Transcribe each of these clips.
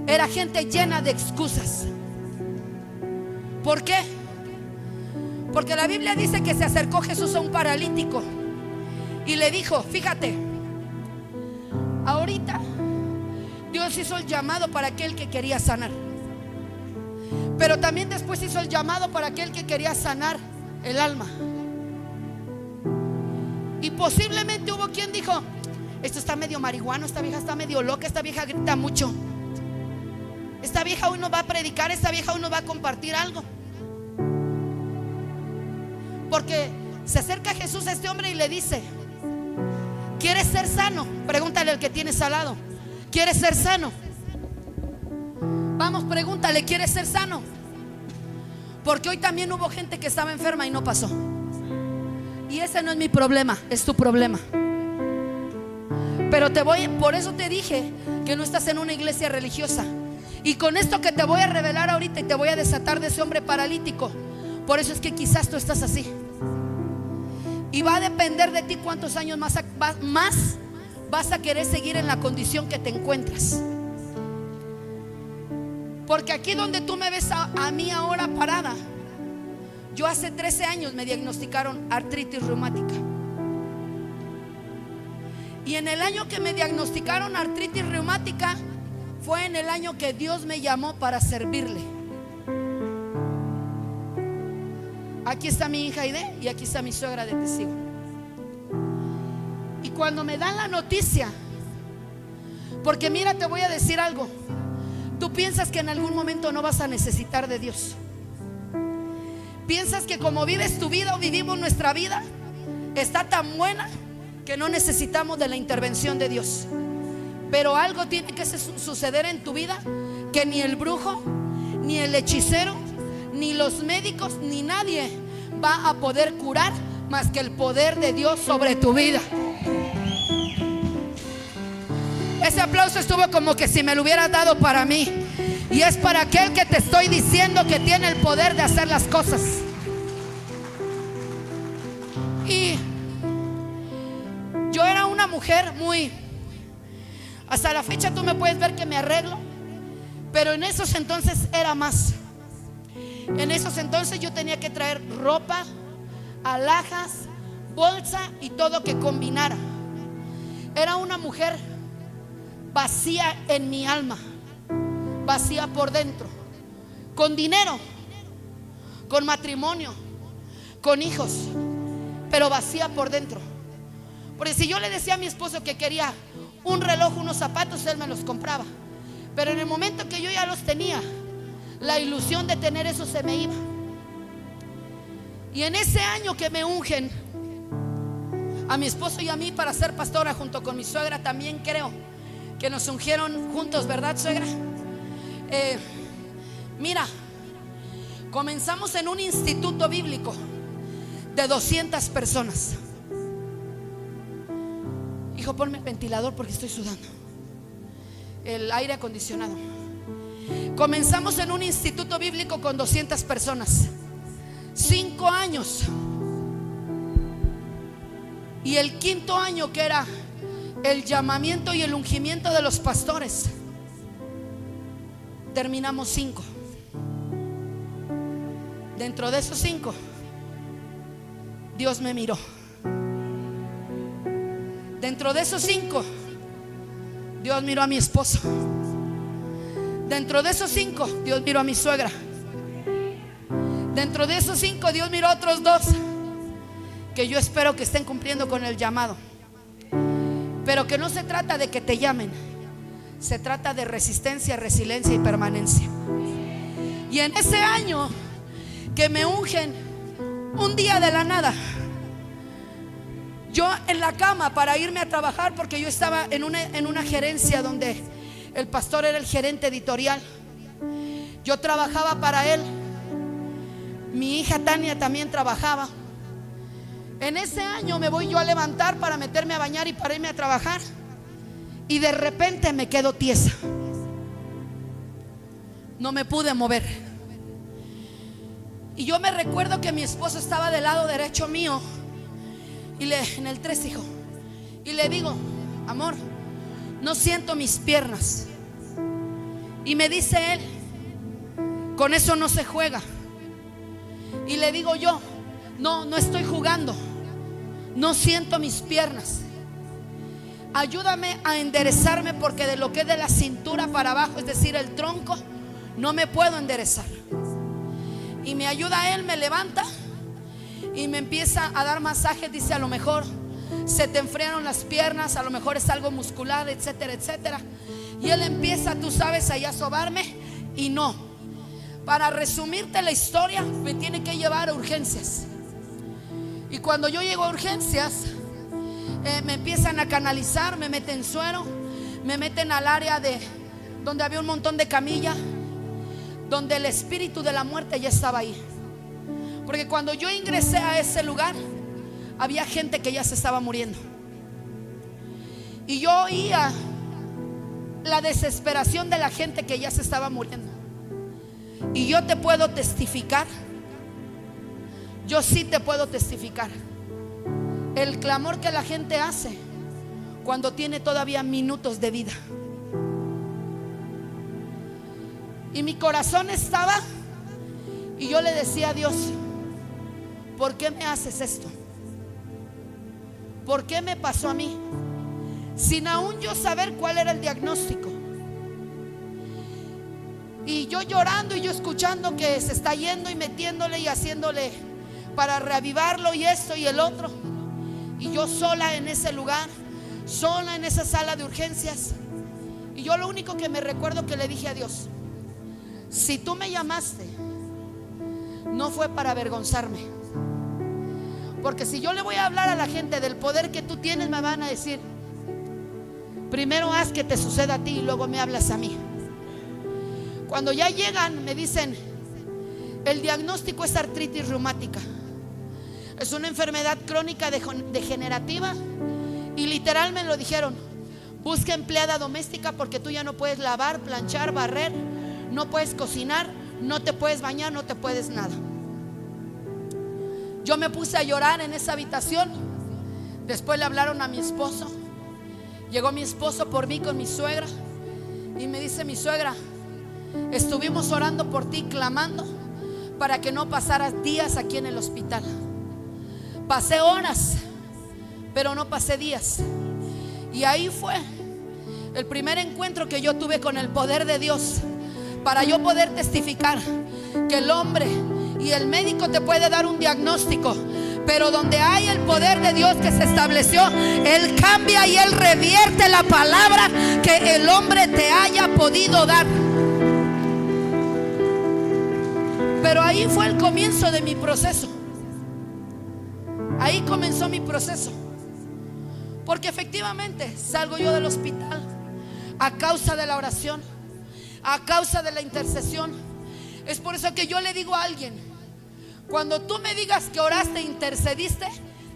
Era gente llena de excusas. ¿Por qué? Porque la Biblia dice que se acercó Jesús a un paralítico y le dijo: fíjate, ahorita Dios hizo el llamado para aquel que quería sanar, pero también después hizo el llamado para aquel que quería sanar el alma. Y posiblemente hubo quien dijo: esto está medio marihuano, esta vieja está medio loca, esta vieja grita mucho, esta vieja hoy no va a predicar, esta vieja hoy no va a compartir algo. Porque se acerca Jesús a este hombre y le dice: ¿quieres ser sano? Pregúntale al que tienes al lado: ¿quieres ser sano? Vamos, pregúntale: ¿quieres ser sano? Porque hoy también hubo gente que estaba enferma y no pasó. Y ese no es mi problema, es tu problema. Pero por eso te dije que no estás en una iglesia religiosa. Y con esto que te voy a revelar ahorita y te voy a desatar de ese hombre paralítico, por eso es que quizás tú estás así. Y va a depender de ti cuántos años más vas a querer seguir en la condición que te encuentras. Porque aquí donde tú me ves a mí ahora parada, yo hace 13 años me diagnosticaron artritis reumática. Y en el año que me diagnosticaron artritis reumática, fue en el año que Dios me llamó para servirle. Aquí está mi hija Aide y aquí está mi suegra de testigo. Y cuando me dan la noticia, porque mira, te voy a decir algo, tú piensas que en algún momento no vas a necesitar de Dios. Piensas que como vives tu vida o vivimos nuestra vida, está tan buena que no necesitamos de la intervención de Dios. Pero algo tiene que suceder en tu vida que ni el brujo, ni el hechicero, ni los médicos, ni nadie va a poder curar más que el poder de Dios sobre tu vida. Ese aplauso estuvo como que si me lo hubieras dado para mí. Y es para aquel que te estoy diciendo que tiene el poder de hacer las cosas. Y yo era una mujer muy... Hasta la fecha tú me puedes ver que me arreglo, pero en esos entonces era más. En esos entonces yo tenía que traer ropa, alhajas, bolsa y todo que combinara. Era una mujer vacía en mi alma, vacía por dentro, con dinero, con matrimonio, con hijos, pero vacía por dentro. Porque si yo le decía a mi esposo que quería un reloj, unos zapatos, él me los compraba. Pero en el momento que yo ya los tenía, la ilusión de tener eso se me iba. Y en ese año que me ungen a mi esposo y a mí para ser pastora, junto con mi suegra, también creo que nos ungieron juntos, ¿verdad, suegra? Mira, comenzamos en un instituto bíblico de 200 personas. Hijo, ponme el ventilador porque estoy sudando, el aire acondicionado. Comenzamos en un instituto bíblico con 200 personas, 5 años. Y el quinto año, que era el llamamiento y el ungimiento de los pastores, terminamos 5. Dentro de esos 5, Dios me miró. Dentro de esos 5, Dios miró a mi esposo. Dentro de esos 5, Dios miró a mi suegra. Dentro de esos 5, Dios miró a otros 2 que yo espero que estén cumpliendo con el llamado. Pero que no se trata de que te llamen, se trata de resistencia, resiliencia y permanencia. Y en ese año que me ungen, un día de la nada, yo en la cama para irme a trabajar, porque yo estaba en una gerencia donde el pastor era el gerente editorial. Yo trabajaba para él. Mi hija Tania también trabajaba. En ese año me voy yo a levantar para meterme a bañar y para irme a trabajar, y de repente me quedo tiesa. No me pude mover. Y yo me recuerdo que mi esposo estaba del lado derecho mío, y en el 3, hijo, y le digo: amor, no siento mis piernas. Y me dice él: con eso no se juega. Y le digo yo: no estoy jugando, no siento mis piernas. Ayúdame a enderezarme, porque de lo que es de la cintura para abajo, es decir, el tronco, no me puedo enderezar. Y me ayuda él, me levanta y me empieza a dar masajes. Dice: a lo mejor se te enfriaron las piernas, a lo mejor es algo muscular, etcétera, etcétera. Y él empieza, tú sabes, ahí a sobarme. Y no, para resumirte la historia, me tiene que llevar a urgencias. Y cuando yo llego a urgencias, me empiezan a canalizar, me meten suero, me meten al área de donde había un montón de camillas, donde el espíritu de la muerte ya estaba ahí. Porque cuando yo ingresé a ese lugar, había gente que ya se estaba muriendo. Y yo oía la desesperación de la gente que ya se estaba muriendo. Y yo te puedo testificar, yo sí te puedo testificar el clamor que la gente hace cuando tiene todavía minutos de vida. Y mi corazón estaba, y yo le decía a Dios: ¿por qué me haces esto? ¿Por qué me pasó a mí? Sin aún yo saber cuál era el diagnóstico. Y yo llorando, y yo escuchando que se está yendo y metiéndole y haciéndole para reavivarlo, y esto y el otro. Y yo sola en ese lugar, sola en esa sala de urgencias. Y yo lo único que me recuerdo que le dije a Dios: si tú me llamaste, no fue para avergonzarme. Porque si yo le voy a hablar a la gente del poder que tú tienes, me van a decir: primero haz que te suceda a ti y luego me hablas a mí. Cuando ya llegan, me dicen: el diagnóstico es artritis reumática. Es una enfermedad crónica degenerativa. Y literal me lo dijeron: busca empleada doméstica, porque tú ya no puedes lavar, planchar, barrer, no puedes cocinar, no te puedes bañar, no te puedes nada. Yo me puse a llorar en esa habitación. Después le hablaron a mi esposo. Llegó mi esposo por mí con mi suegra, y me dice mi suegra: estuvimos orando por ti, clamando para que no pasaras días aquí en el hospital. Pasé horas, pero no pasé días. Y ahí fue el primer encuentro que yo tuve con el poder de Dios, para yo poder testificar que el hombre y el médico te puede dar un diagnóstico, pero donde hay el poder de Dios que se estableció, Él cambia y Él revierte la palabra que el hombre te haya podido dar. Pero ahí fue el comienzo de mi proceso. Ahí comenzó mi proceso. Porque efectivamente salgo yo del hospital a causa de la oración, a causa de la intercesión. Es por eso que yo le digo a alguien: cuando tú me digas que oraste e intercediste,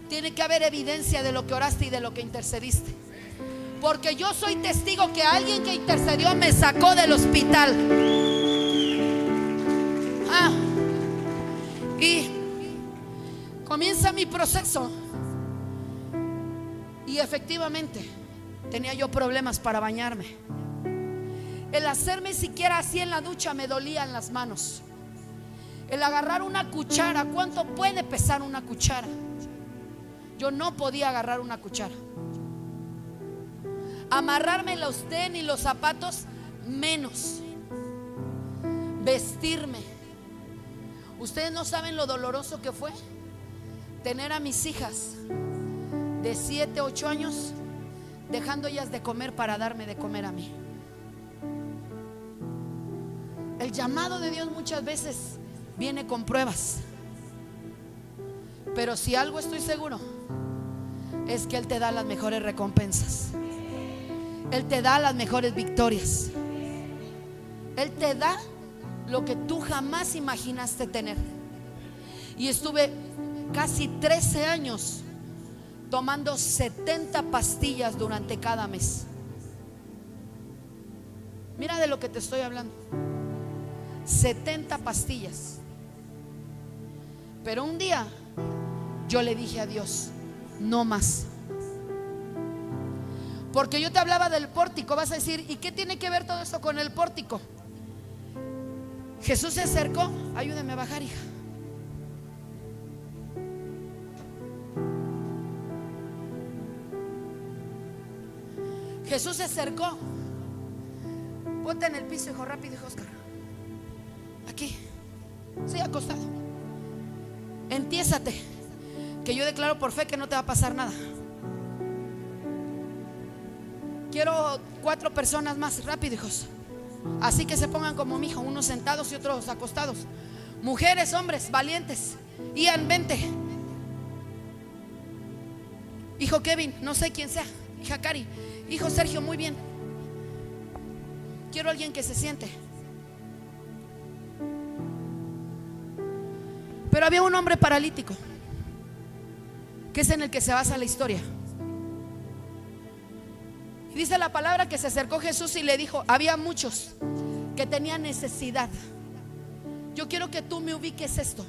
tiene que haber evidencia de lo que oraste y de lo que intercediste. Porque yo soy testigo que alguien que intercedió me sacó del hospital. Y comienza mi proceso. Y efectivamente tenía yo problemas para bañarme. El hacerme siquiera así en la ducha me dolían las manos. El agarrar una cuchara, ¿cuánto puede pesar una cuchara? Yo no podía agarrar una cuchara. Amarrarme los tenis, los zapatos, menos. Vestirme. Ustedes no saben lo doloroso que fue tener a mis hijas de 7, 8 años dejando ellas de comer para darme de comer a mí. El llamado de Dios muchas veces viene con pruebas, pero si algo estoy seguro es que Él te da las mejores recompensas. Él te da las mejores victorias. Él te da lo que tú jamás imaginaste tener. Y estuve casi 13 años tomando 70 pastillas durante cada mes. Mira de lo que te estoy hablando. 70 pastillas. Pero un día yo le dije a Dios: no más. Porque yo te hablaba del pórtico. Vas a decir: ¿y qué tiene que ver todo esto con el pórtico? Jesús se acercó. Ayúdame a bajar, hija. Jesús se acercó. Ponte en el piso, hijo, rápido, hijo Oscar. Aquí. Sí, acostado. Entiésate, que yo declaro por fe que no te va a pasar nada. Quiero 4 personas más, rápido, hijos. Así que se pongan como mi hijo, unos sentados y otros acostados. Mujeres, hombres, valientes. Ian, vente. Hijo Kevin, no sé quién sea. Hija Cari. Hijo Sergio, muy bien. Quiero a alguien que se siente. Pero había un hombre paralítico, que es en el que se basa la historia. Y dice la palabra que se acercó Jesús y le dijo: había muchos que tenían necesidad. Yo quiero que tú me ubiques esto.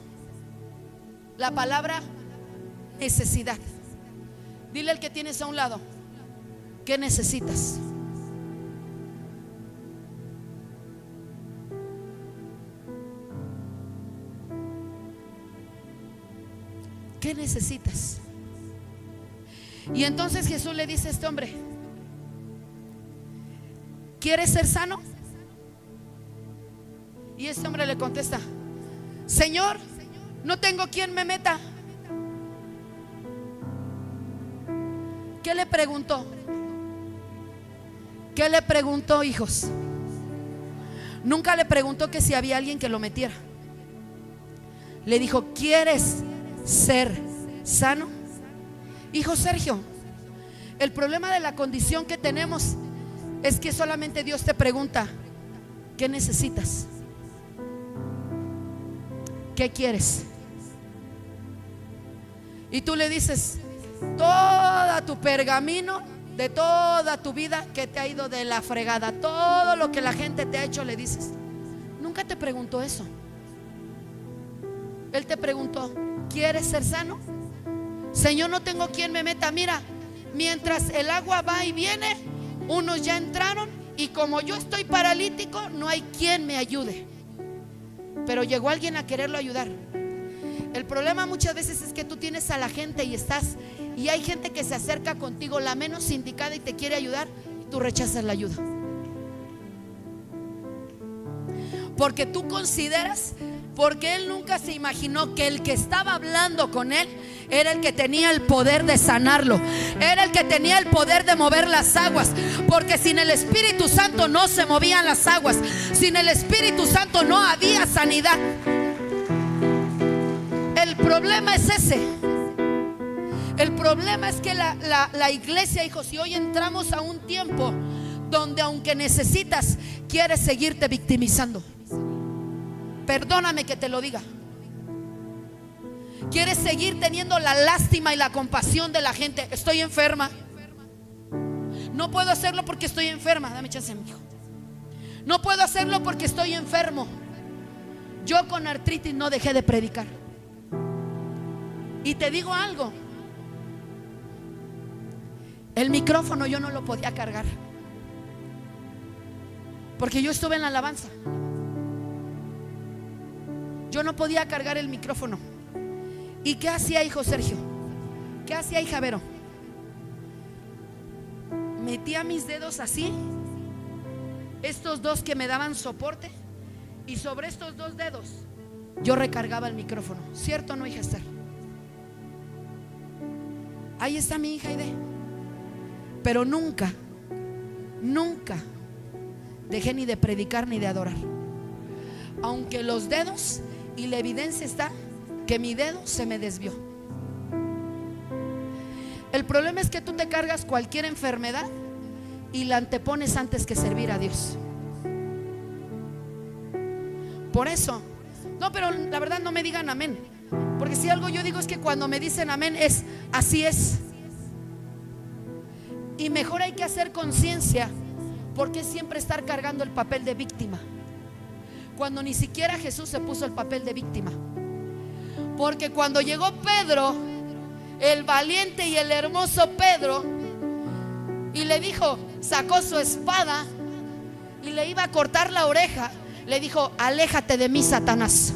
La palabra necesidad. Dile al que tienes a un lado: ¿qué necesitas? ¿Qué necesitas? Y entonces Jesús le dice a este hombre: ¿quieres ser sano? Y este hombre le contesta: Señor, no tengo quien me meta. ¿Qué le preguntó? ¿Qué le preguntó, hijos? Nunca le preguntó que si había alguien que lo metiera. Le dijo: ¿quieres ser sano? Hijo Sergio, el problema de la condición que tenemos es que solamente Dios te pregunta: ¿qué necesitas? ¿Qué quieres? Y tú le dices toda tu pergamino de toda tu vida que te ha ido de la fregada, todo lo que la gente te ha hecho, le dices. Nunca te preguntó eso. Él te preguntó: ¿quieres ser sano? Señor, no tengo quien me meta. Mira, mientras el agua va y viene, unos ya entraron, y como yo estoy paralítico, no hay quien me ayude. Pero llegó alguien a quererlo ayudar. El problema muchas veces es que tú tienes a la gente y hay gente que se acerca contigo, la menos indicada, y te quiere ayudar, y tú rechazas la ayuda. Porque tú consideras, porque él nunca se imaginó que el que estaba hablando con él era el que tenía el poder de sanarlo, era el que tenía el poder de mover las aguas. Porque sin el Espíritu Santo no se movían las aguas, sin el Espíritu Santo no había sanidad. El problema es ese. El problema es que la iglesia, hijos, y hoy entramos a un tiempo donde aunque necesitas, quieres seguirte victimizando. Perdóname que te lo diga. Quieres seguir teniendo la lástima y la compasión de la gente. Estoy enferma, no puedo hacerlo porque estoy enferma. Dame chance, mi hijo. No puedo hacerlo porque estoy enfermo. Yo con artritis no dejé de predicar. Y te digo algo: el micrófono yo no lo podía cargar, porque yo estuve en la alabanza. Yo no podía cargar el micrófono. ¿Y qué hacía, hijo Sergio? ¿Qué hacía, hija Vero? Metía mis dedos así, estos dos que me daban soporte, y sobre estos 2 dedos yo recargaba el micrófono. ¿Cierto o no, hija Esther? Ahí está mi hija Aide. Pero nunca dejé ni de predicar ni de adorar. aunque los dedos, y la evidencia está que mi dedo se me desvió. El problema es que tú te cargas cualquier enfermedad y la antepones antes que servir a Dios. Por eso, no, pero la verdad no me digan amén, porque si algo yo digo es que cuando me dicen amén es así es. Y mejor hay que hacer conciencia, porque siempre estar cargando el papel de víctima, cuando ni siquiera Jesús se puso el papel de víctima. Porque cuando llegó Pedro, el valiente y el hermoso Pedro, y le dijo, sacó su espada y le iba a cortar la oreja, le dijo: aléjate de mí, Satanás.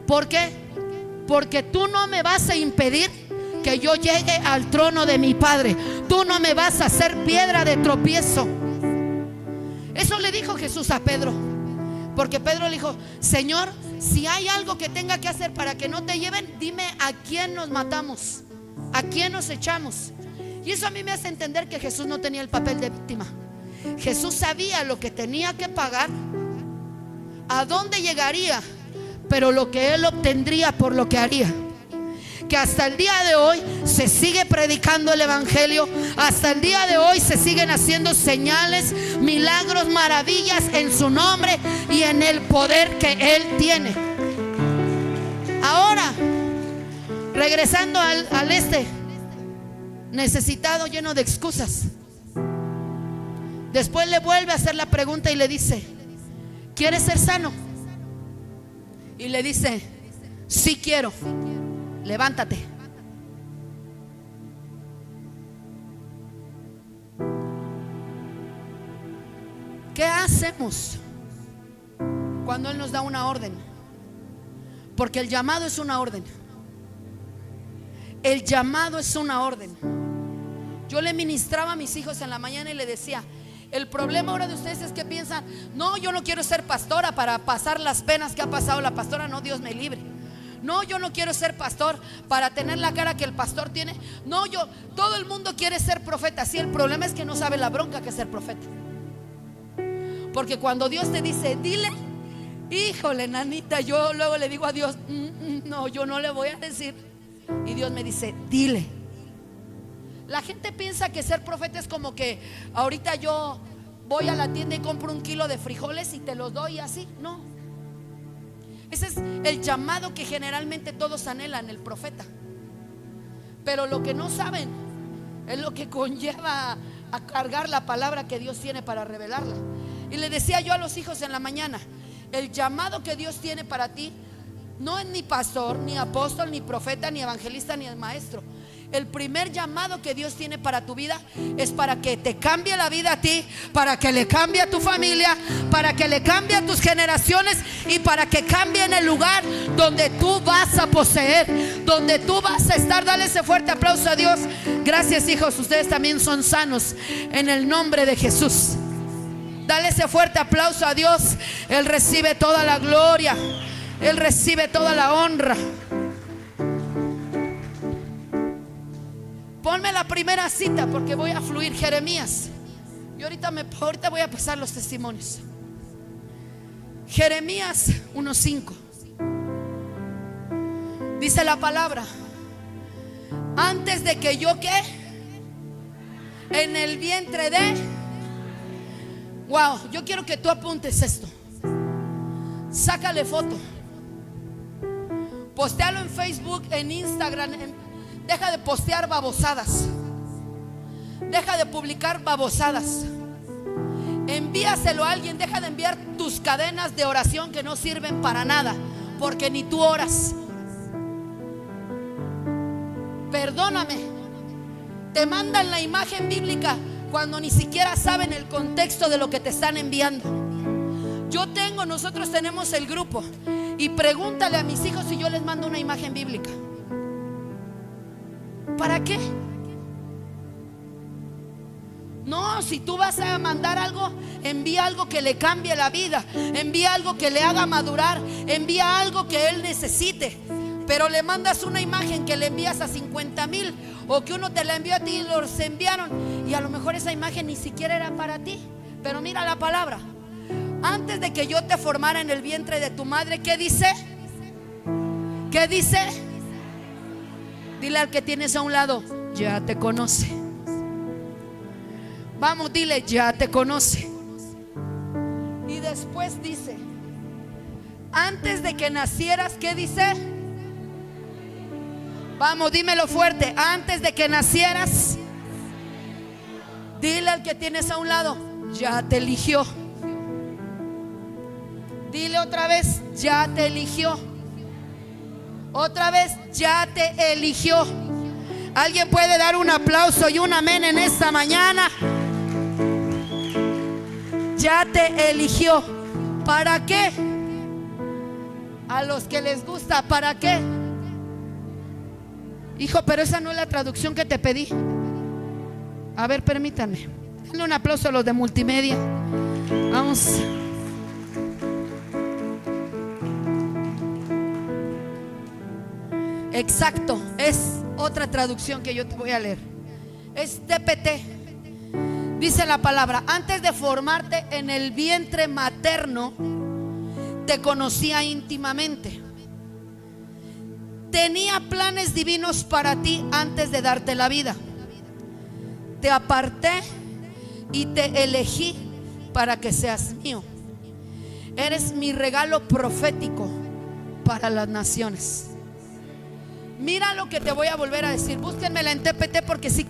¿Por qué? Porque tú no me vas a impedir que yo llegue al trono de mi Padre. Tú no me vas a hacer piedra de tropiezo. Eso le dijo Jesús a Pedro. Porque Pedro le dijo: Señor, si hay algo que tenga que hacer para que no te lleven, dime a quién nos matamos, a quién nos echamos. Y eso a mí me hace entender que Jesús no tenía el papel de víctima. Jesús sabía lo que tenía que pagar, a dónde llegaría, pero lo que él obtendría por lo que haría. Que hasta el día de hoy se sigue predicando el evangelio, hasta el día de hoy se siguen haciendo señales, milagros, maravillas en su nombre y en el poder que él tiene. Ahora, regresando al necesitado, lleno de excusas, después le vuelve a hacer la pregunta y le dice: ¿quieres ser sano? Y le dice: sí quiero. Levántate. ¿Qué hacemos cuando Él nos da una orden? Porque el llamado es una orden. El llamado es una orden. Yo le ministraba a mis hijos en la mañana y le decía: el problema ahora de ustedes es que piensan: no, yo no quiero ser pastora para pasar las penas que ha pasado la pastora. No, Dios me libre. No, yo no quiero ser pastor para tener la cara que el pastor tiene. No, todo el mundo quiere ser profeta. Sí, el problema es que no sabe la bronca que es ser profeta. Porque cuando Dios te dice: dile, híjole, nanita, yo luego le digo a Dios: no, yo no le voy a decir. Y Dios me dice: dile. La gente piensa que ser profeta es como que ahorita yo voy a la tienda y compro 1 kilo de frijoles y te los doy así. No. Ese es el llamado que generalmente todos anhelan, el profeta. Pero lo que no saben es lo que conlleva a cargar la palabra que Dios tiene para revelarla. Y le decía yo a los hijos en la mañana: el llamado que Dios tiene para ti no es ni pastor, ni apóstol, ni profeta, ni evangelista, ni maestro. El primer llamado que Dios tiene para tu vida es para que te cambie la vida a ti, para que le cambie a tu familia, para que le cambie a tus generaciones y para que cambie en el lugar donde tú vas a poseer, donde tú vas a estar. Dale ese fuerte aplauso a Dios. Gracias, hijos, ustedes también son sanos en el nombre de Jesús. Dale ese fuerte aplauso a Dios. Él recibe toda la gloria, Él recibe toda la honra. Ponme la primera cita porque voy a fluir. Jeremías. Y ahorita voy a pasar los testimonios. Jeremías 1:5. Dice la palabra: antes de que yo ¿qué? En el vientre de. Wow, yo quiero que tú apuntes esto. Sácale foto. Postéalo en Facebook, en Instagram. Deja de postear babosadas. Deja de publicar babosadas. Envíaselo a alguien. Deja de enviar tus cadenas de oración que no sirven para nada, porque ni tú oras. Perdóname. Te mandan la imagen bíblica cuando ni siquiera saben el contexto de lo que te están enviando. Nosotros tenemos el grupo. Y pregúntale a mis hijos si yo les mando una imagen bíblica. ¿Para qué? No, si tú vas a mandar algo, envía algo que le cambie la vida, envía algo que le haga madurar, envía algo que él necesite. Pero le mandas una imagen que le envías a 50,000, o que uno te la envió a ti y los enviaron, y a lo mejor esa imagen ni siquiera era para ti. Pero mira la palabra: Antes de que yo te formara en el vientre de tu madre, ¿qué dice? ¿Qué dice? Dile al que tienes a un lado, ya te conoce. Vamos, dile, ya te conoce. Y después dice, antes de que nacieras, ¿qué dice? Vamos, dímelo fuerte. Antes de que nacieras, dile al que tienes a un lado, ya te eligió. Dile otra vez, ya te eligió. Otra vez, ya te eligió. ¿Alguien puede dar un aplauso y un amén en esta mañana? Ya te eligió. ¿Para qué? A los que les gusta, ¿para qué? Hijo, pero esa no es la traducción que te pedí. A ver, permítanme. Denle un aplauso a los de multimedia. Vamos. Exacto, es otra traducción que yo te voy a leer. Es TPT. Dice la palabra: antes de formarte en el vientre materno, te conocía íntimamente. Tenía planes divinos para ti antes de darte la vida. Te aparté y te elegí para que seas mío. Eres mi regalo profético para las naciones. Mira lo que te voy a volver a decir. Búsquenmela en TPT porque sí.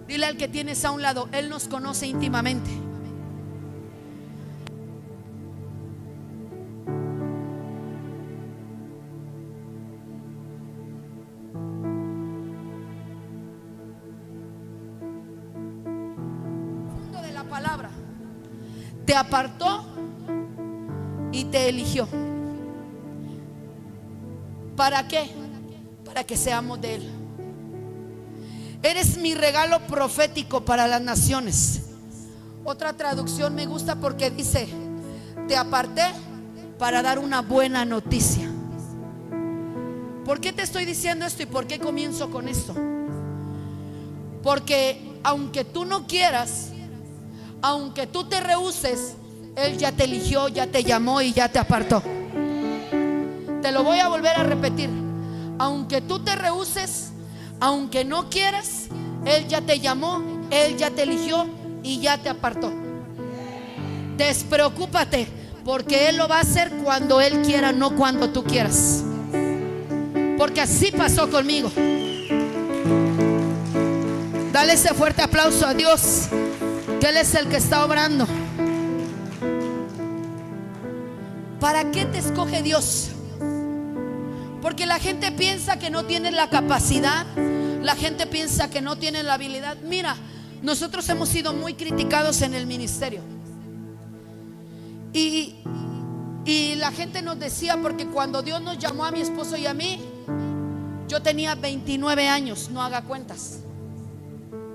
Dile al que tienes a un lado, Él nos conoce íntimamente. Fondo de la palabra. Te apartó y te eligió. ¿Para qué? Para que seamos de Él. Eres mi regalo profético para las naciones. Otra traducción me gusta porque dice: te aparté para dar una buena noticia. ¿Por qué te estoy diciendo esto y por qué comienzo con esto? Porque aunque tú no quieras, aunque tú te rehúses, Él ya te eligió, ya te llamó y ya te apartó. Te lo voy a volver a repetir. Aunque tú te rehuses, aunque no quieras, Él ya te llamó, Él ya te eligió y ya te apartó. Despreocúpate, porque Él lo va a hacer cuando Él quiera, no cuando tú quieras. Porque así pasó conmigo. Dale ese fuerte aplauso a Dios, que Él es el que está obrando. ¿Para qué te escoge Dios? Porque la gente piensa que no tienes la capacidad. La gente piensa que no tienes la habilidad. Mira, nosotros hemos sido muy criticados en el ministerio. Y la gente nos decía, porque cuando Dios nos llamó a mi esposo y a mí, yo tenía 29 años, no haga cuentas,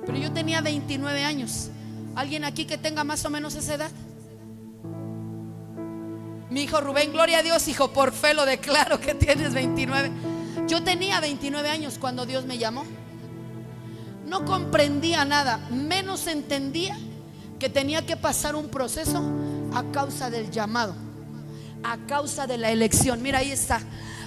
pero yo tenía 29 años. ¿Alguien aquí que tenga más o menos esa edad? Mi hijo Rubén, gloria a Dios, hijo, por fe lo declaro que tienes 29. Yo tenía 29 años cuando Dios me llamó. No comprendía nada, menos entendía que tenía que pasar un proceso a causa del llamado, a causa de la elección. Mira, ahí está.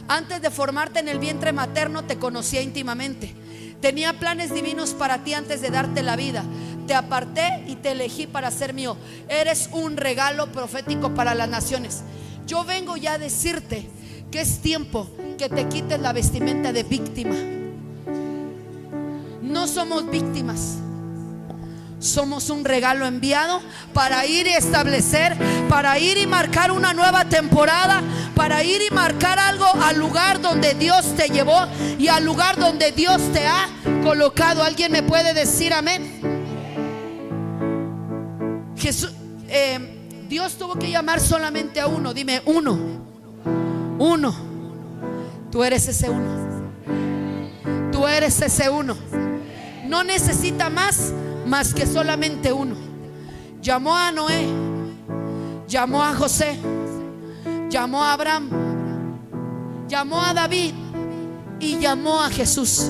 Antes de formarte en el vientre materno, te conocía íntimamente. Tenía planes divinos para ti antes de darte la vida. Te aparté y te elegí para ser mío. Eres un regalo profético para las naciones. Yo vengo ya a decirte que es tiempo que te quites la vestimenta de víctima. No somos víctimas. Somos un regalo enviado para ir y establecer, para ir y marcar una nueva temporada, para ir y marcar algo al lugar donde Dios te llevó y al lugar donde Dios te ha colocado. ¿Alguien me puede decir amén? Jesús, Dios tuvo que llamar solamente a uno. Dime, uno. Uno. Tú eres ese uno. Tú eres ese uno. No necesita más que solamente uno. Llamó a Noé, llamó a José, llamó a Abraham, llamó a David y llamó a Jesús,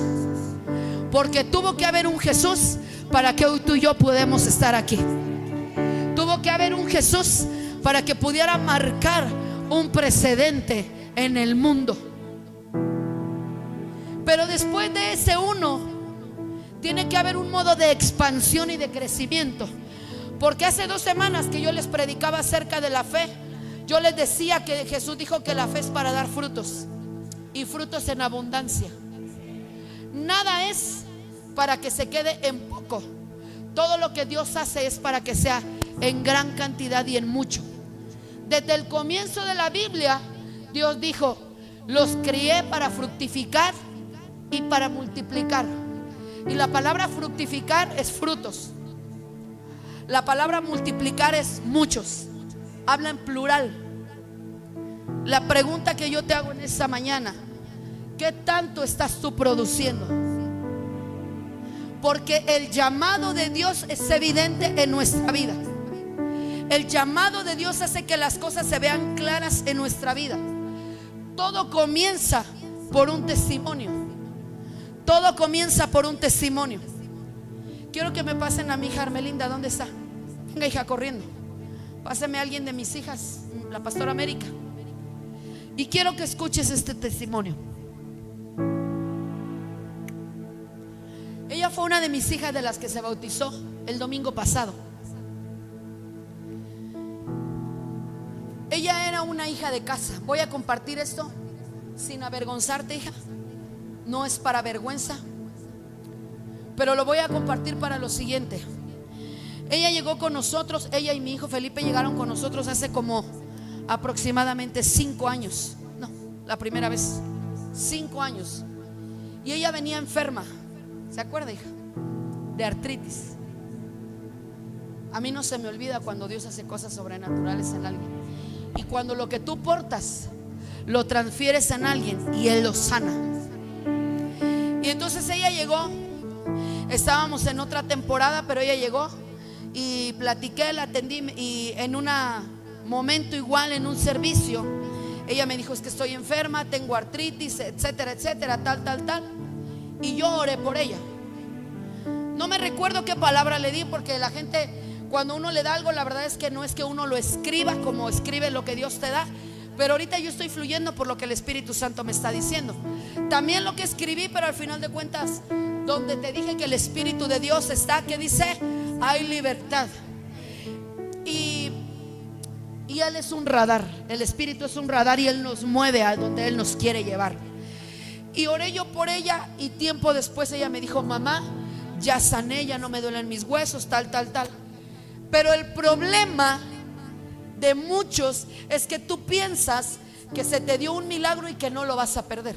porque tuvo que haber un Jesús para que hoy tú y yo podamos estar aquí. Tuvo que haber un Jesús para que pudiera marcar un precedente en el mundo. Pero después de ese uno, tiene que haber un modo de expansión y de crecimiento. Porque hace 2 semanas que yo les predicaba acerca de la fe, yo les decía que Jesús dijo que la fe es para dar frutos, y frutos en abundancia. Nada es para que se quede en poco. Todo lo que Dios hace es para que sea en gran cantidad y en mucho. Desde el comienzo de la Biblia, Dios dijo: los crié para fructificar y para multiplicar. Y la palabra fructificar es frutos. La palabra multiplicar es muchos. Habla en plural. La pregunta que yo te hago en esta mañana: ¿qué tanto estás tú produciendo? Porque el llamado de Dios es evidente en nuestra vida. El llamado de Dios hace que las cosas se vean claras en nuestra vida. Todo comienza por un testimonio. Todo comienza por un testimonio. Quiero que me pasen a mi hija Armelinda. ¿Dónde está? Venga, hija, corriendo. Pásame a alguien de mis hijas, la pastora América. Y quiero que escuches este testimonio. Ella fue una de mis hijas de las que se bautizó el domingo pasado. Ella era una hija de casa. Voy a compartir esto sin avergonzarte, hija. No es para vergüenza, pero lo voy a compartir para lo siguiente. Ella llegó con nosotros, ella y mi hijo Felipe llegaron con nosotros hace como aproximadamente 5 años. No, la primera vez, 5 años. Y ella venía enferma, ¿se acuerda, hija? De artritis. A mí no se me olvida cuando Dios hace cosas sobrenaturales en alguien. Y cuando lo que tú portas lo transfieres en alguien y Él lo sana. Y entonces ella llegó. Estábamos en otra temporada, pero ella llegó y platiqué, la atendí. Y en un momento igual, en un servicio, ella me dijo: es que estoy enferma, tengo artritis, etcétera, etcétera, tal. Y yo oré por ella. No me recuerdo qué palabra le di, porque la gente, cuando uno le da algo, la verdad es que no es que uno lo escriba como escribe lo que Dios te da. Pero ahorita yo estoy fluyendo por lo que el Espíritu Santo me está diciendo. También lo que escribí, pero al final de cuentas, donde te dije que el Espíritu de Dios está, que dice: hay libertad. Y Él es un radar. El Espíritu es un radar y Él nos mueve a donde Él nos quiere llevar. Y oré yo por ella, y tiempo después ella me dijo: mamá, ya sané, ya no me duelen mis huesos, tal. Pero el problema de muchos es que tú piensas que se te dio un milagro y que no lo vas a perder.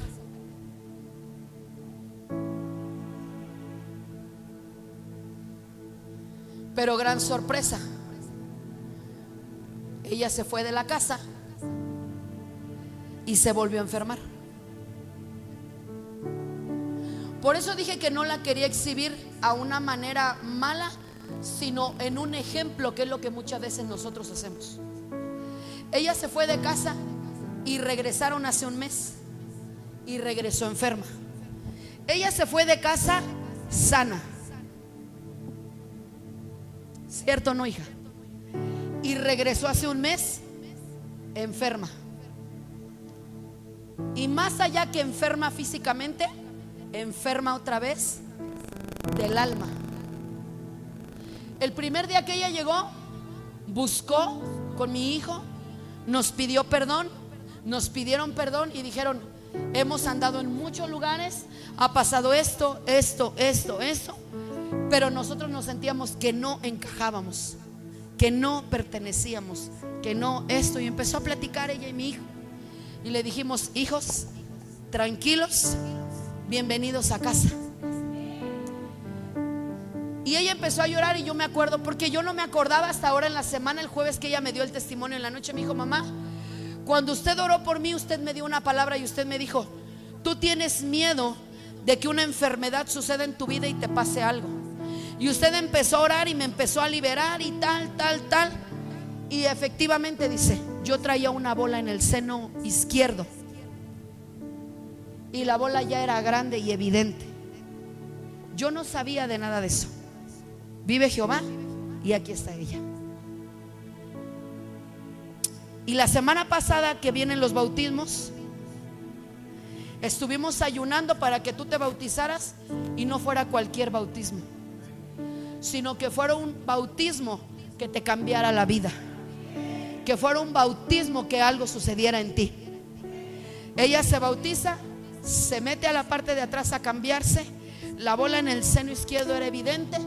Pero gran sorpresa, ella se fue de la casa y se volvió a enfermar. Por eso dije que no la quería exhibir a una manera mala, sino en un ejemplo, que es lo que muchas veces nosotros hacemos. Ella se fue de casa y regresaron hace un mes y regresó enferma. Ella se fue de casa sana, ¿cierto o no, hija? Y regresó hace un mes enferma. Y más allá que enferma físicamente, enferma otra vez del alma. El primer día que ella llegó, buscó con mi hijo, nos pidió perdón, nos pidieron perdón y dijeron: hemos andado en muchos lugares, ha pasado esto, pero nosotros nos sentíamos que no encajábamos, que no pertenecíamos, que no esto. Y empezó a platicar ella y mi hijo, y le dijimos: hijos, tranquilos, bienvenidos a casa. Y ella empezó a llorar, y yo me acuerdo, porque yo no me acordaba hasta ahora en la semana, el jueves que ella me dio el testimonio en la noche. Me dijo: mamá, cuando usted oró por mí, usted me dio una palabra y usted me dijo: tú tienes miedo de que una enfermedad suceda en tu vida y te pase algo. Y usted empezó a orar y me empezó a liberar y tal. Y efectivamente, dice, yo traía una bola en el seno izquierdo. y la bola ya era grande y evidente. Yo no sabía de nada de eso. Vive Jehová y aquí está ella. Y la semana pasada que vienen los bautismos, estuvimos ayunando para que tú te bautizaras y no fuera cualquier bautismo, sino que fuera un bautismo que te cambiara la vida, que fuera un bautismo que algo sucediera en ti. Ella se bautiza, se mete a la parte de atrás a cambiarse, la bola en el seno izquierdo era evidente,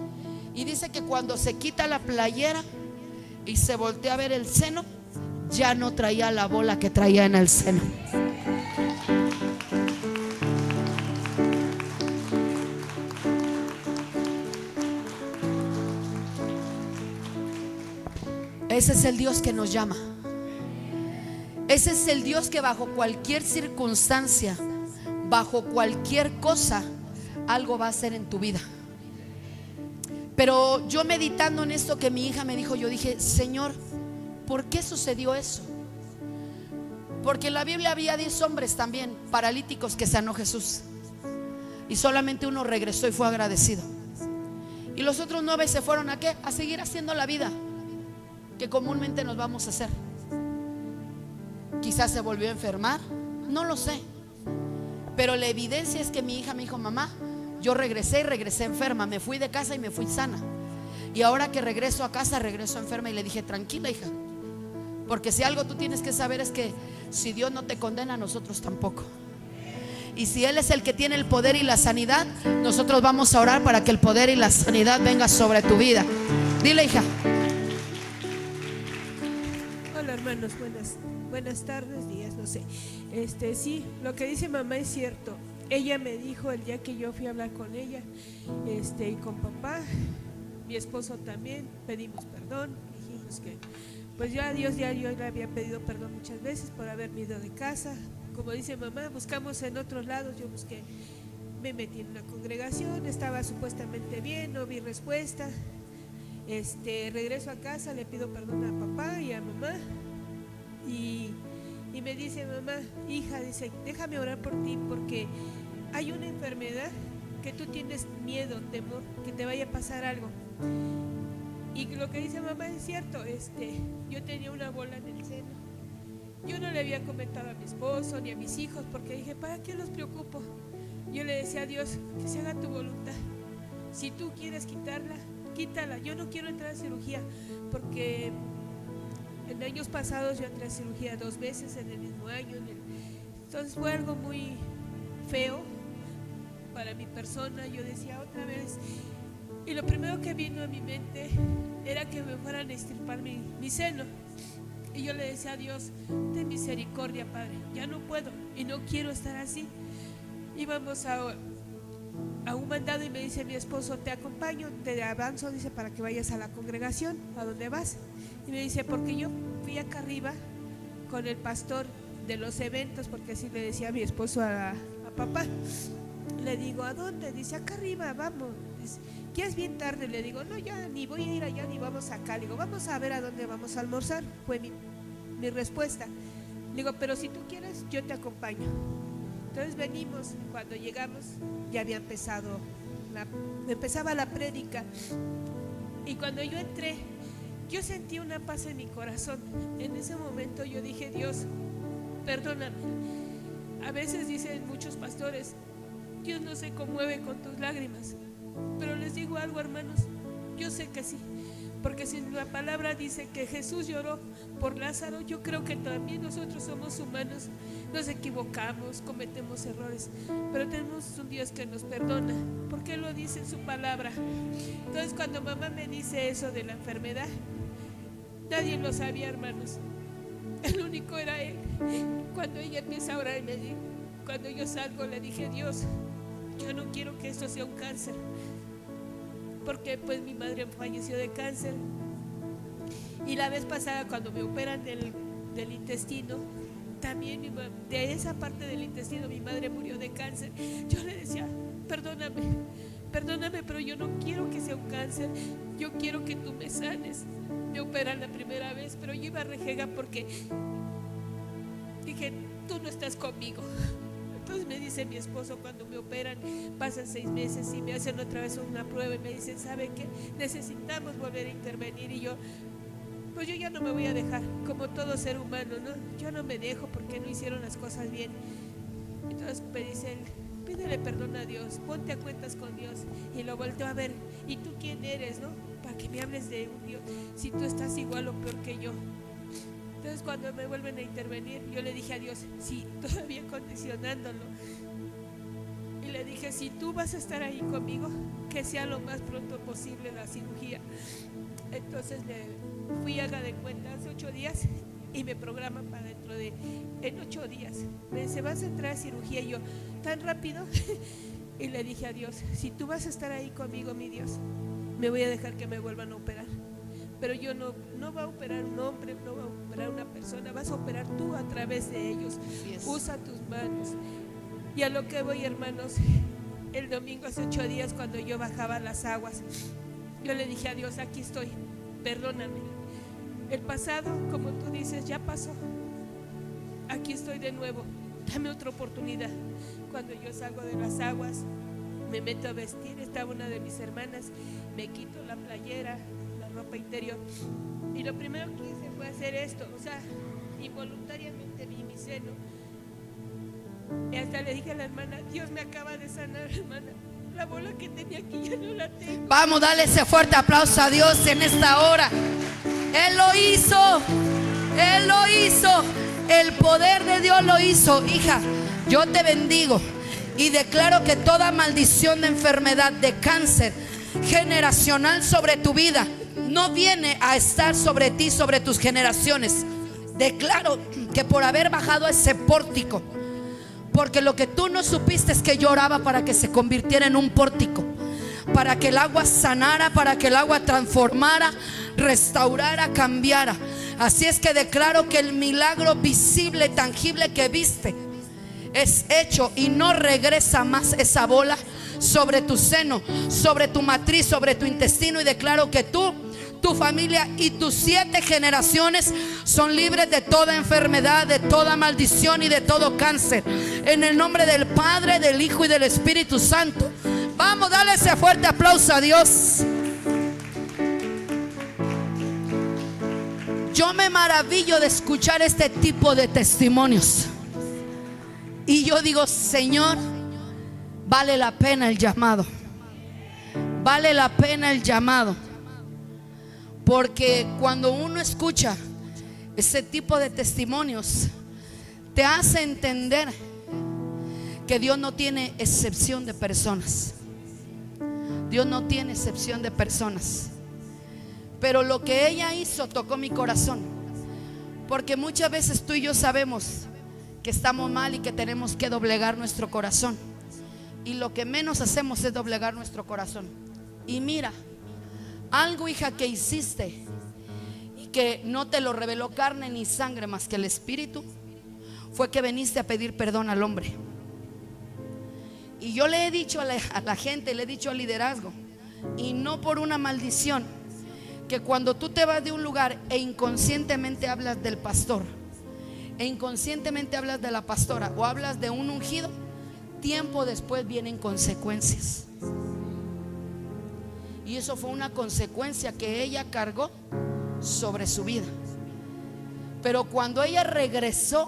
y dice que cuando se quita la playera y se voltea a ver el seno, ya no traía la bola que traía en el seno. Ese es el Dios que nos llama. Ese es el Dios que bajo cualquier circunstancia, bajo cualquier cosa, algo va a hacer en tu vida. Pero yo meditando en esto que mi hija me dijo, yo dije: Señor, ¿por qué sucedió eso? Porque en la Biblia había 10 hombres también paralíticos que sanó Jesús, y solamente uno regresó y fue agradecido. Y los otros 9 se fueron ¿a qué? A seguir haciendo la vida que comúnmente nos vamos a hacer. Quizás se volvió a enfermar, no lo sé, pero la evidencia es que mi hija me dijo: mamá, yo regresé y regresé enferma, me fui de casa y me fui sana, y ahora que regreso a casa regreso enferma. Y le dije: tranquila, hija, porque si algo tú tienes que saber es que si Dios no te condena, nosotros tampoco. Y si Él es el que tiene el poder y la sanidad, nosotros vamos a orar para que el poder y la sanidad venga sobre tu vida. Dile, hija. Hola hermanos, buenas tardes, días, no sé. Sí, lo que dice mamá es cierto. Ella me dijo el día que yo fui a hablar con ella, y con papá, mi esposo también, pedimos perdón, dijimos que pues yo a Dios ya yo le había pedido perdón muchas veces por haberme ido de casa. Como dice mamá, buscamos en otros lados, yo busqué, me metí en una congregación, estaba supuestamente bien, no vi respuesta. Regreso a casa, le pido perdón a papá y a mamá, y me dice mamá: hija, dice, déjame orar por ti, porque hay una enfermedad que tú tienes miedo, temor, que te vaya a pasar algo. Y lo que dice mamá es cierto. Yo tenía una bola en el seno. Yo no le había comentado a mi esposo ni a mis hijos, porque dije: ¿para qué los preocupo? Yo le decía a Dios: que se haga tu voluntad. Si tú quieres quitarla, quítala. Yo no quiero entrar a cirugía, porque en años pasados yo entré a cirugía 2 veces en el mismo año. Entonces fue algo muy feo para mi persona. Yo decía otra vez, y lo primero que vino a mi mente era que me fueran a extirpar mi seno. Y yo le decía a Dios: ten misericordia, Padre, ya no puedo y no quiero estar así. Íbamos a un mandado y me dice mi esposo: te acompaño, te avanzo, dice, para que vayas a la congregación. ¿A dónde vas? Y me dice: porque yo fui acá arriba con el pastor de los eventos, porque así le decía a mi esposo a papá. Le digo: ¿a dónde? Dice: acá arriba, vamos. Dice: ¿qué es bien tarde? Le digo: no, ya ni voy a ir allá ni vamos acá. Le digo: vamos a ver a dónde vamos a almorzar. Fue mi respuesta. Le digo: pero si tú quieres, yo te acompaño. Entonces venimos. Cuando llegamos ya había empezaba la prédica, y cuando yo entré, yo sentí una paz en mi corazón. En ese momento yo dije: Dios, perdóname. A veces dicen muchos pastores: Dios no se conmueve con tus lágrimas, pero les digo algo, hermanos, yo sé que sí, porque si la palabra dice que Jesús lloró por Lázaro, yo creo que también nosotros somos humanos, nos equivocamos, cometemos errores, pero tenemos un Dios que nos perdona, porque Él lo dice en su palabra. Entonces cuando mamá me dice eso de la enfermedad, nadie lo sabía, hermanos, el único era Él. Cuando ella empieza a orar y me dice, cuando yo salgo, le dije: Dios, yo no quiero que esto sea un cáncer, porque pues mi madre falleció de cáncer, y la vez pasada cuando me operan del intestino, también de esa parte del intestino mi madre murió de cáncer. Yo le decía: perdóname, pero yo no quiero que sea un cáncer, yo quiero que tú me sanes. Me operan la primera vez, pero yo iba rejega porque dije: tú no estás conmigo, Entonces me dice mi esposo, cuando me operan, pasan 6 meses y me hacen otra vez una prueba y me dicen, ¿sabe qué? Necesitamos volver a intervenir. Y yo, pues yo ya no me voy a dejar, como todo ser humano, ¿no? Yo no me dejo porque no hicieron las cosas bien. Entonces me dice él, pídele perdón a Dios, ponte a cuentas con Dios. Y lo volteo a ver, ¿y tú quién eres, no? Para que me hables de un Dios, si tú estás igual o peor que yo. Entonces cuando me vuelven a intervenir, yo le dije a Dios, sí, todavía condicionándolo, y le dije, si tú vas a estar ahí conmigo, que sea lo más pronto posible la cirugía. Entonces le fui, haga de cuenta, hace 8 días, y me programan para dentro de, en 8 días. Me dice, vas a entrar a cirugía. Y yo, ¿tan rápido? Y le dije a Dios, si tú vas a estar ahí conmigo, mi Dios, me voy a dejar que me vuelvan a operar. Pero yo no va a operar un hombre, no va a operar una persona, vas a operar tú a través de ellos. Usa tus manos. Y a lo que voy, hermanos, el domingo hace 8 días, cuando yo bajaba las aguas, yo le dije a Dios, aquí estoy, perdóname. El pasado, como tú dices, ya pasó. Aquí estoy de nuevo, dame otra oportunidad. Cuando yo salgo de las aguas, me meto a vestir, estaba una de mis hermanas, me quito la playera, ropa interior, y lo primero que hice fue hacer esto, o sea, involuntariamente vi mi seno, y hasta le dije a la hermana, Dios me acaba de sanar, hermana, la bola que tenía aquí ya no la tengo. Vamos, dale ese fuerte aplauso a Dios en esta hora. Él lo hizo, Él lo hizo, el poder de Dios lo hizo. Hija, yo te bendigo y declaro que toda maldición de enfermedad, de cáncer generacional sobre tu vida no viene a estar sobre ti, sobre tus generaciones. Declaro que por haber bajado a ese pórtico, porque lo que tú no supiste es que yo oraba para que se convirtiera en un pórtico, para que el agua sanara, para que el agua transformara, restaurara, cambiara. Así es que declaro que el milagro visible, tangible que viste es hecho y no regresa más esa bola sobre tu seno, sobre tu matriz, sobre tu intestino. Y declaro que tú, tu familia y tus 7 generaciones son libres de toda enfermedad, de toda maldición y de todo cáncer, en el nombre del Padre, del Hijo y del Espíritu Santo. Vamos, dale ese fuerte aplauso a Dios. Yo me maravillo de escuchar este tipo de testimonios, y yo digo, Señor, vale la pena el llamado, vale la pena el llamado. Porque cuando uno escucha ese tipo de testimonios, te hace entender que Dios no tiene excepción de personas. Dios no tiene excepción de personas. Pero lo que ella hizo tocó mi corazón, porque muchas veces tú y yo sabemos que estamos mal y que tenemos que doblegar nuestro corazón, y lo que menos hacemos es doblegar nuestro corazón. Y mira, algo, hija, que hiciste y que no te lo reveló carne ni sangre más que el Espíritu, fue que viniste a pedir perdón al hombre. Y yo le he dicho a la gente, le he dicho al liderazgo, y no por una maldición, que cuando tú te vas de un lugar e inconscientemente hablas del pastor, e inconscientemente hablas de la pastora, o hablas de un ungido, tiempo después vienen consecuencias. Y eso fue una consecuencia que ella cargó sobre su vida. Pero cuando ella regresó,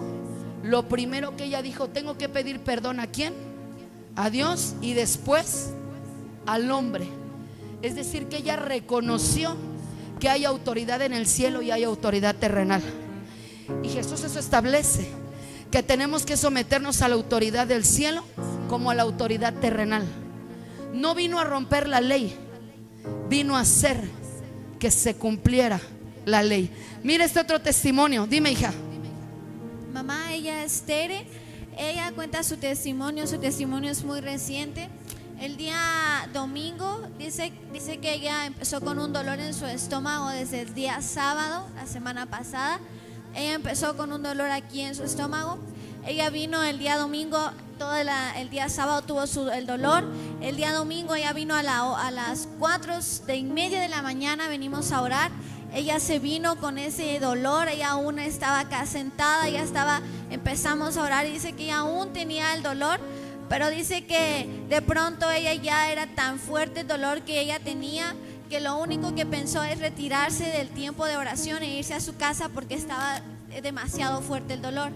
lo primero que ella dijo, tengo que pedir perdón ¿a quién? A Dios, y después al hombre. Es decir, que ella reconoció que hay autoridad en el cielo y hay autoridad terrenal. Y Jesús eso establece, que tenemos que someternos a la autoridad del cielo como a la autoridad terrenal. No vino a romper la ley, vino a hacer que se cumpliera la ley. Mira este otro testimonio. Dime, hija. Mamá, ella es Tere. Ella cuenta su testimonio es muy reciente. El día domingo dice que ella empezó con un dolor en su estómago desde el día sábado, la semana pasada. Ella empezó con un dolor aquí en su estómago. Ella vino el día domingo, el día sábado tuvo el dolor. El día domingo ella vino a las 4:30 de la mañana, venimos a orar. Ella se vino con ese dolor, ella aún estaba acá sentada, ella estaba empezamos a orar y dice que ella aún tenía el dolor, pero dice que de pronto ella ya era tan fuerte el dolor que ella tenía, que lo único que pensó es retirarse del tiempo de oración e irse a su casa porque estaba demasiado fuerte el dolor.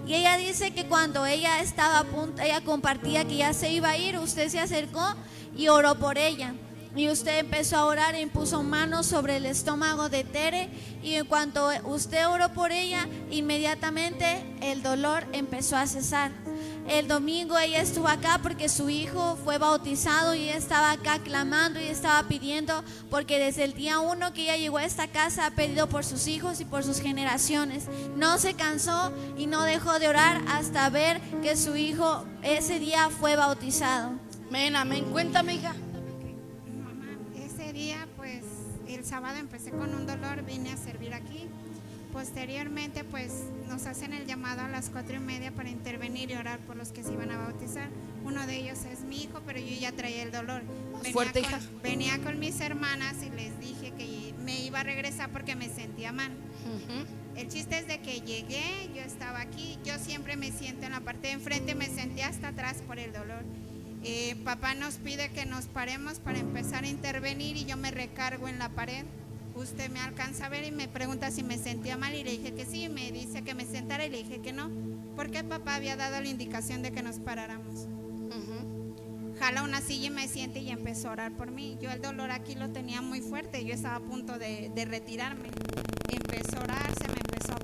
Y ella dice que cuando ella estaba a punto, ella compartía que ya se iba a ir, usted se acercó y oró por ella. Y usted empezó a orar e impuso manos sobre el estómago de Tere. Y en cuanto usted oró por ella, inmediatamente el dolor empezó a cesar. El domingo ella estuvo acá porque su hijo fue bautizado y ella estaba acá clamando y estaba pidiendo, porque desde el día 1 que ella llegó a esta casa ha pedido por sus hijos y por sus generaciones. No se cansó y no dejó de orar hasta ver que su hijo ese día fue bautizado. Amén, amén. Cuéntame, hija. Mamá, ese día, pues, el sábado empecé con un dolor, vine a servir aquí. Posteriormente, pues, nos hacen el llamado a las 4:30 para intervenir y orar por los que se iban a bautizar. Uno de ellos es mi hijo, pero yo ya traía el dolor. Fuerte, hija. Venía con mis hermanas y les dije que me iba a regresar porque me sentía mal. El chiste es de que llegué, yo estaba aquí, yo siempre me siento en la parte de enfrente, me sentía hasta atrás por el dolor. Papá nos pide que nos paremos para empezar a intervenir y yo me recargo en la pared. Usted me alcanza a ver y me pregunta si me sentía mal y le dije que sí, me dice que me sentara y le dije que no, porque papá había dado la indicación de que nos paráramos. Jala una silla y me siente y empezó a orar por mí. Yo el dolor aquí lo tenía muy fuerte, yo estaba a punto de retirarme. Empezó a orar, se me empezó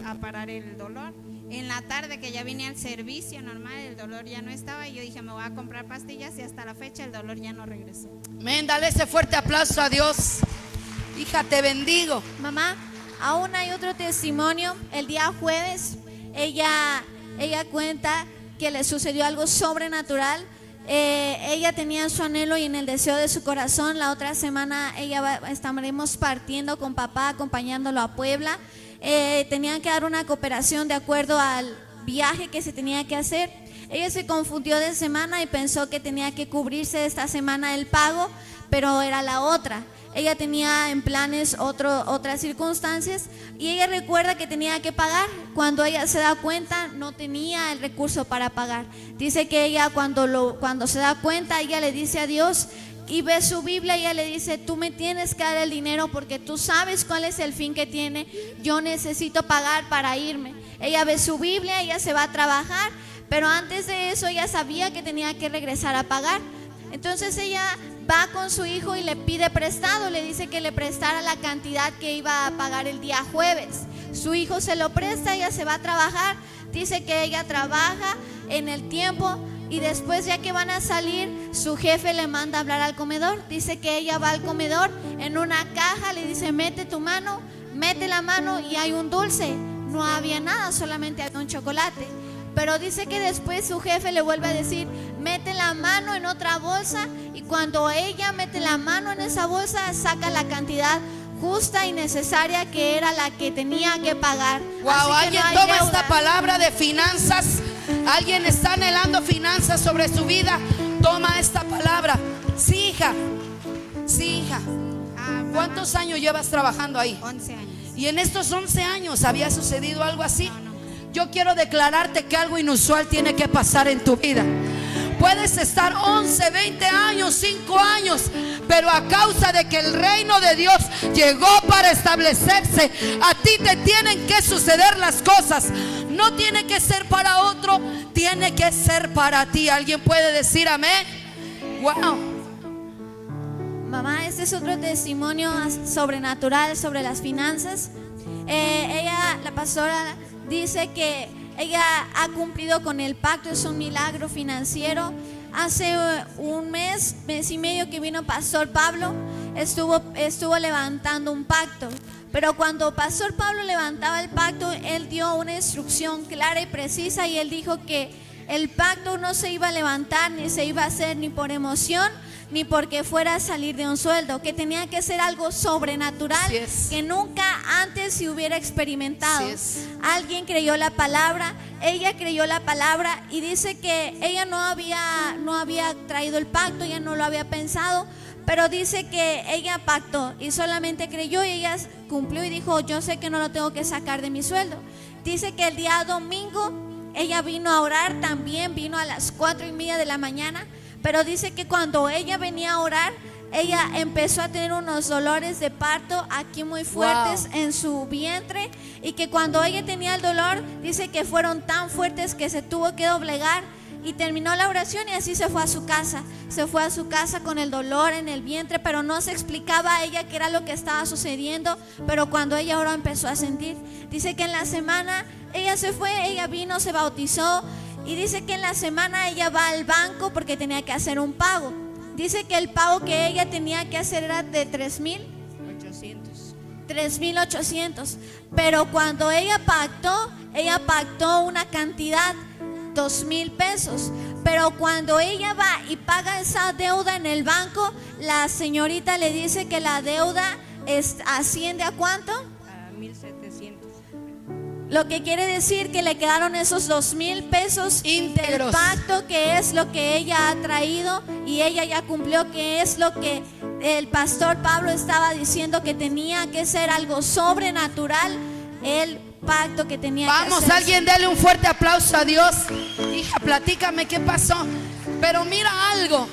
a parar el dolor. En la tarde que ya vine al servicio normal, el dolor ya no estaba y yo dije me voy a comprar pastillas y hasta la fecha el dolor ya no regresó. Amén, dale ese fuerte aplauso a Dios. Hija, te bendigo. Mamá, aún hay otro testimonio. El día jueves ella cuenta que le sucedió algo sobrenatural. Ella tenía su anhelo y en el deseo de su corazón. La otra semana estaremos partiendo con papá, acompañándolo a Puebla. Tenían que dar una cooperación de acuerdo al viaje que se tenía que hacer. Ella se confundió de semana y pensó que tenía que cubrirse esta semana el pago, pero era la otra. Ella tenía en planes otras circunstancias y ella recuerda que tenía que pagar. Cuando ella se da cuenta, no tenía el recurso para pagar. Dice que ella cuando se da cuenta, ella le dice a Dios y ve su Biblia y ella le dice: tú me tienes que dar el dinero porque tú sabes cuál es el fin que tiene. Yo necesito pagar para irme. Ella ve su Biblia, ella se va a trabajar, pero antes de eso ella sabía que tenía que regresar a pagar. Entonces ella va con su hijo y le pide prestado, le dice que le prestara la cantidad que iba a pagar el día jueves. Su hijo se lo presta, ella se va a trabajar, dice que ella trabaja en el tiempo y después, ya que van a salir, su jefe le manda a hablar al comedor. Dice que ella va al comedor, en una caja le dice: mete tu mano, mete la mano y hay un dulce. No había nada, solamente había un chocolate. Pero dice que después su jefe le vuelve a decir: mete la mano en otra bolsa, y cuando ella mete la mano en esa bolsa, saca la cantidad justa y necesaria que era la que tenía que pagar. Wow, alguien no toma deuda. esta palabra de finanzas. Alguien está anhelando finanzas sobre su vida. Toma esta palabra. Sí, hija. Sí, hija. Mamá, ¿Cuántos años llevas trabajando ahí? 11 años. Y en estos 11 años había sucedido algo así. No, nunca. Yo quiero declararte que algo inusual tiene que pasar en tu vida. Puedes estar 11, 20 años, 5 años, pero a causa de que el reino de Dios llegó para establecerse, a ti te tienen que suceder las cosas. No tiene que ser para otro, tiene que ser para ti. ¿Alguien puede decir amén? Wow. Mamá, este es otro testimonio sobrenatural sobre las finanzas. La pastora dice que ella ha cumplido con el pacto, es un milagro financiero. Hace un mes y medio que vino Pastor Pablo, estuvo levantando un pacto. Pero cuando Pastor Pablo levantaba el pacto, él dio una instrucción clara y precisa y él dijo que el pacto no se iba a levantar ni se iba a hacer ni por emoción ni porque fuera a salir de un sueldo, que tenía que ser algo sobrenatural que nunca antes se hubiera experimentado. Alguien creyó la palabra, ella creyó la palabra y dice que ella no había traído el pacto, ella no lo había pensado, pero dice que ella pactó y solamente creyó y ella cumplió y dijo: yo sé que no lo tengo que sacar de mi sueldo. Dice que el día domingo ella vino a orar, también vino a las 4:30 de la mañana, pero dice que cuando ella venía a orar, ella empezó a tener unos dolores de parto aquí muy fuertes en su vientre, y que cuando ella tenía el dolor, dice que fueron tan fuertes que se tuvo que doblegar y terminó la oración y así se fue a su casa. Se fue a su casa con el dolor en el vientre, pero no se explicaba a ella qué era lo que estaba sucediendo, pero cuando ella oró empezó a sentir. Dice que en la semana ella se fue, ella vino, se bautizó, y dice que en la semana ella va al banco porque tenía que hacer un pago. Dice que el pago que ella tenía que hacer era de 3,800, pero cuando ella pactó una cantidad, 2,000 pesos. Pero cuando ella va y paga esa deuda en el banco, la señorita le dice que la deuda asciende ¿a cuánto? A 1,700. Lo que quiere decir que le quedaron esos 2,000 pesos íntegros del pacto, que es lo que ella ha traído y ella ya cumplió, que es lo que el pastor Pablo estaba diciendo, que tenía que ser algo sobrenatural, el pacto que tenía que hacer. Vamos, alguien dele un fuerte aplauso a Dios. Hija, platícame qué pasó. Pero mira algo,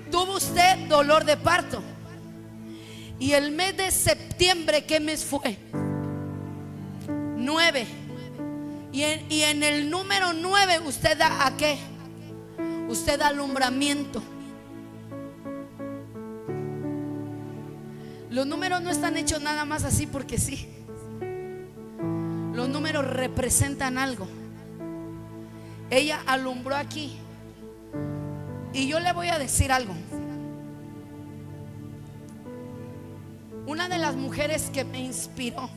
tuvo usted dolor de parto, y el mes de septiembre, ¿qué mes fue? 9. Y en el número 9 usted da ¿a qué? Usted da alumbramiento. Los números no están hechos nada más así porque sí. Los números representan algo. Ella alumbró aquí. Y yo le voy a decir algo. Una de las mujeres que me inspiró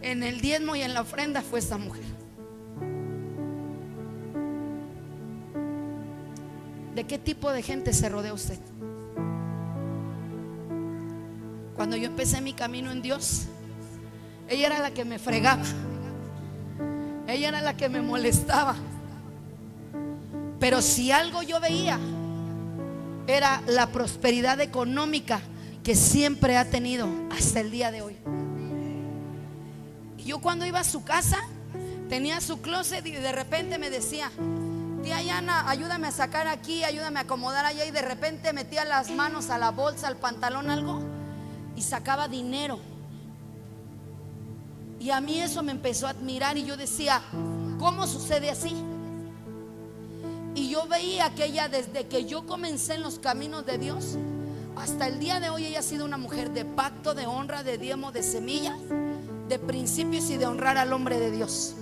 en el diezmo y en la ofrenda fue esta mujer. ¿De qué tipo de gente se rodea usted? Cuando yo empecé mi camino en Dios, ella era la que me fregaba, ella era la que me molestaba. Pero si algo yo veía, era la prosperidad económica que siempre ha tenido hasta el día de hoy. Y yo cuando iba a su casa, tenía su closet, y de repente me decía: tía Yana, ayúdame a sacar aquí, ayúdame a acomodar allá. Y de repente metía las manos a la bolsa, al pantalón, algo, y sacaba dinero. Y a mí eso me empezó a admirar, y yo decía: ¿cómo sucede así? Y yo veía que ella, desde que yo comencé en los caminos de Dios hasta el día de hoy, ella ha sido una mujer de pacto, de honra, de diezmo, de semilla, de principios y de honrar al hombre de Dios.